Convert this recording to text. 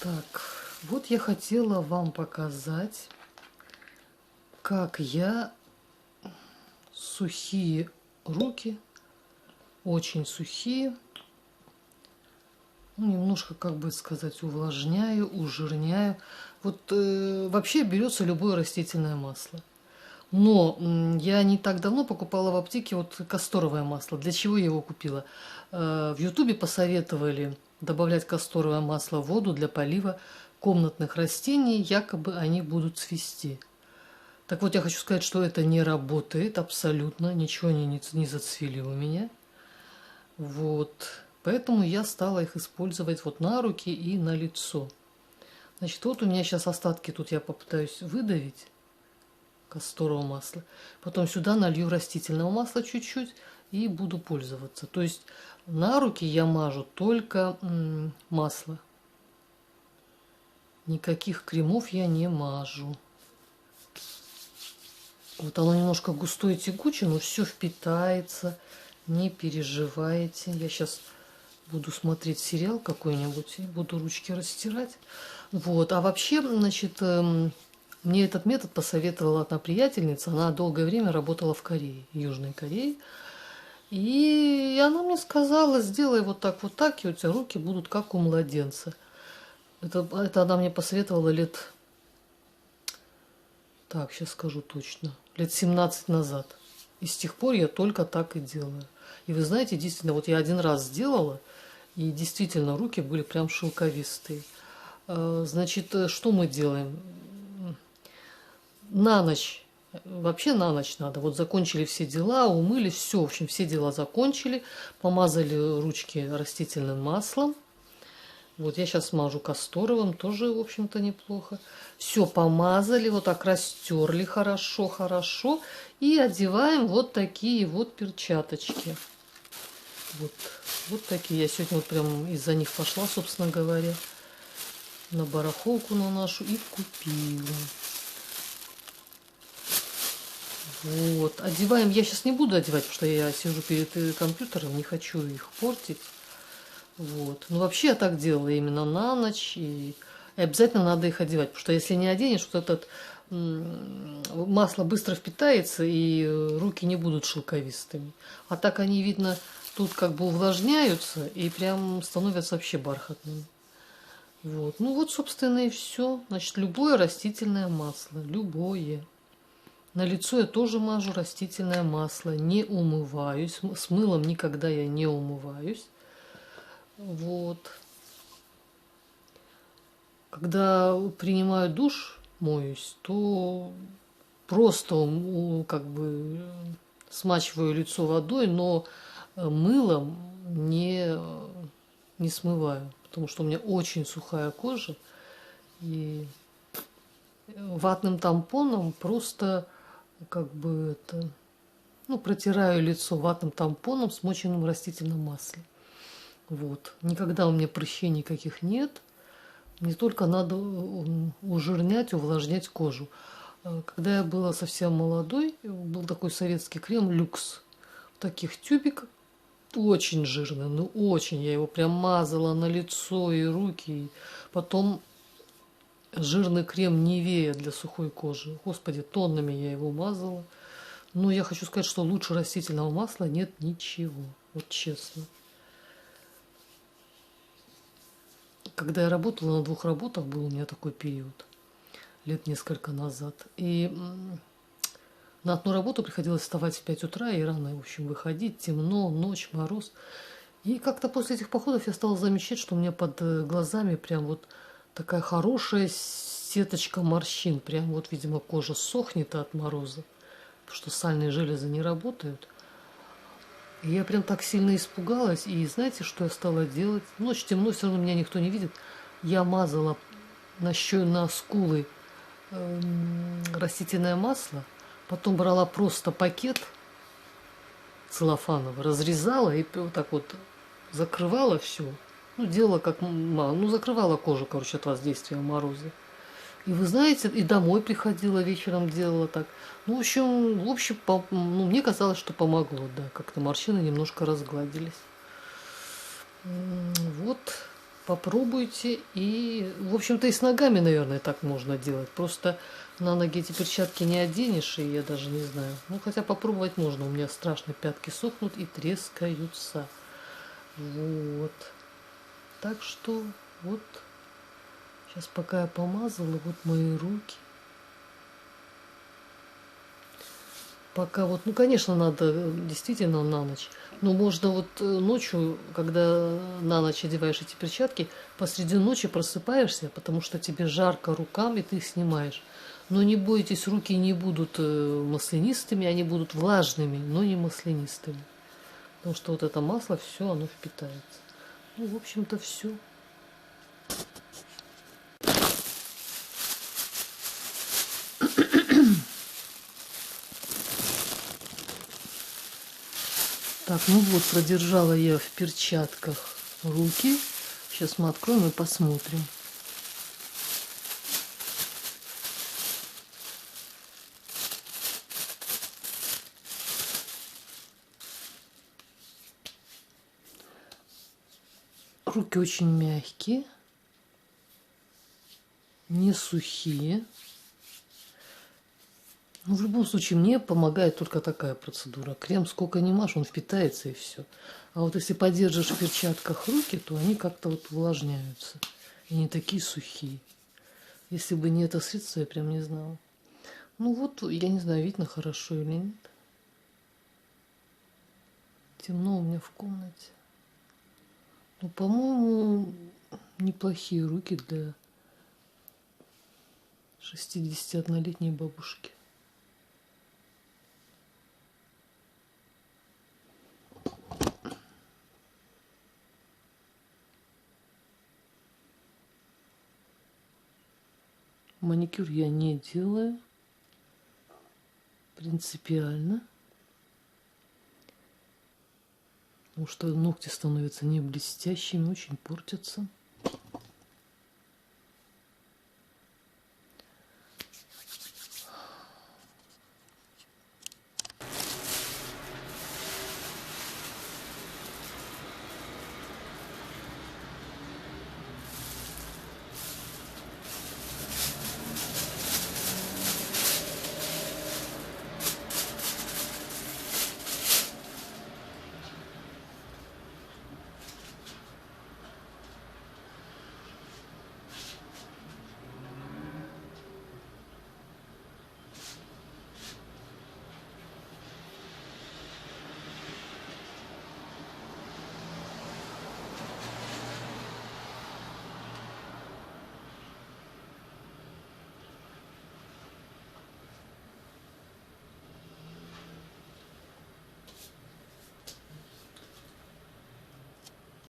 Так, вот я хотела вам показать, как я сухие руки, очень сухие, немножко, как бы сказать, увлажняю, ужирняю. Вот вообще берется любое растительное масло. Но я не так давно покупала в аптеке вот касторовое масло. Для чего я его купила? В Ютубе посоветовали добавлять касторовое масло в воду для полива комнатных растений, якобы они будут цвести. Так вот, я хочу сказать, что это не работает абсолютно, ничего они не зацвели у меня. Вот, поэтому я стала их использовать вот на руки и на лицо. Значит, вот у меня сейчас остатки тут я попытаюсь выдавить касторового масла. Потом сюда налью растительного масла чуть-чуть и буду пользоваться. То есть на руки я мажу только масло. Никаких кремов я не мажу. Вот оно немножко густое, тягучее, но все впитается. Не переживайте. Я сейчас буду смотреть сериал какой-нибудь и буду ручки растирать. Вот. А вообще, значит, мне этот метод посоветовала одна приятельница. Она долгое время работала в Корее, Южной Корее. И она мне сказала, сделай вот так, и у тебя руки будут как у младенца. Это она мне посоветовала лет, так, сейчас скажу точно, лет 17 назад. И с тех пор я только так и делаю. И вы знаете, действительно, вот я один раз сделала, и действительно руки были прям шелковистые. Значит, что мы делаем? На ночь, вообще на ночь надо. Вот закончили все дела, умылись, все, в общем, все дела закончили, помазали ручки растительным маслом. Вот я сейчас мажу касторовым, тоже, в общем-то, неплохо. Все помазали, вот так растерли хорошо. И одеваем вот такие вот перчаточки. Вот такие. Я сегодня вот прям из-за них пошла, собственно говоря, на барахолку на нашу и купила. Вот, одеваем. Я сейчас не буду одевать, потому что я сижу перед компьютером, не хочу их портить. Вот. Но вообще я так делала именно на ночь. И обязательно надо их одевать, потому что если не оденешь, вот этот масло быстро впитается, и руки не будут шелковистыми. А так они, видно, тут как бы увлажняются и прям становятся вообще бархатными. Вот. Ну вот, собственно, и все. Значит, любое растительное масло, любое. На лицо я тоже мажу растительное масло, не умываюсь. С мылом никогда я не умываюсь. Вот. Когда принимаю душ, моюсь, то просто как бы смачиваю лицо водой, но мылом не смываю, потому что у меня очень сухая кожа. И ватным тампоном просто как бы протираю лицо ватным тампоном, смоченным в растительном масле. Вот. Никогда у меня прыщей никаких нет. Не только надо ужирнять, увлажнять кожу. Когда я была совсем молодой, был такой советский крем «Люкс». В таких тюбиках. Очень жирный, ну очень. Я его прям мазала на лицо и руки. И потом жирный крем Нивея для сухой кожи. Господи, тоннами я его мазала. Но я хочу сказать, что лучше растительного масла нет ничего. Вот честно. Когда я работала на 2 работах, был у меня такой период, лет несколько назад. И на одну работу приходилось вставать в 5 утра и рано, в общем, выходить. Темно, ночь, мороз. И как-то после этих походов я стала замечать, что у меня под глазами прям вот такая хорошая сеточка морщин. Прям вот, видимо, кожа сохнет от мороза, потому что сальные железы не работают. И я прям так сильно испугалась. И знаете, что я стала делать? Ночь темно, все равно меня никто не видит. Я мазала на скулы растительное масло. Потом брала просто пакет целлофановый, разрезала и вот так вот закрывала все. Ну, делала как мало. Ну, закрывала кожу, короче, от воздействия мороза. И вы знаете, и домой приходила вечером, делала так. Ну, в общем, мне казалось, что помогло, да. Как-то морщины немножко разгладились. Вот. Попробуйте. И, в общем-то, и с ногами, наверное, так можно делать. Просто на ноги эти перчатки не оденешь, и я даже не знаю. Ну, хотя попробовать можно. У меня страшно пятки сохнут и трескаются. Вот. Так что вот. Сейчас пока я помазала, вот мои руки. Пока вот, ну, конечно, надо действительно на ночь. Но можно вот ночью, когда на ночь одеваешь эти перчатки, посреди ночи просыпаешься, потому что тебе жарко рукам, и ты их снимаешь. Но не бойтесь, руки не будут маслянистыми, они будут влажными, но не маслянистыми. Потому что вот это масло, все, оно впитается. Ну, в общем-то, все. Так, ну вот, продержала я в перчатках руки. Сейчас мы откроем и посмотрим. Руки очень мягкие, не сухие. Ну, в любом случае, мне помогает только такая процедура. Крем сколько ни мажь, он впитается и все. А вот если подержишь в перчатках руки, то они как-то вот увлажняются. И не такие сухие. Если бы не это средство, я прям не знала. Ну вот, я не знаю, видно хорошо или нет. Темно у меня в комнате. Ну, по-моему, неплохие руки для 61-летней бабушки. Маникюр я не делаю. Принципиально. Потому что ногти становятся не блестящими, очень портятся.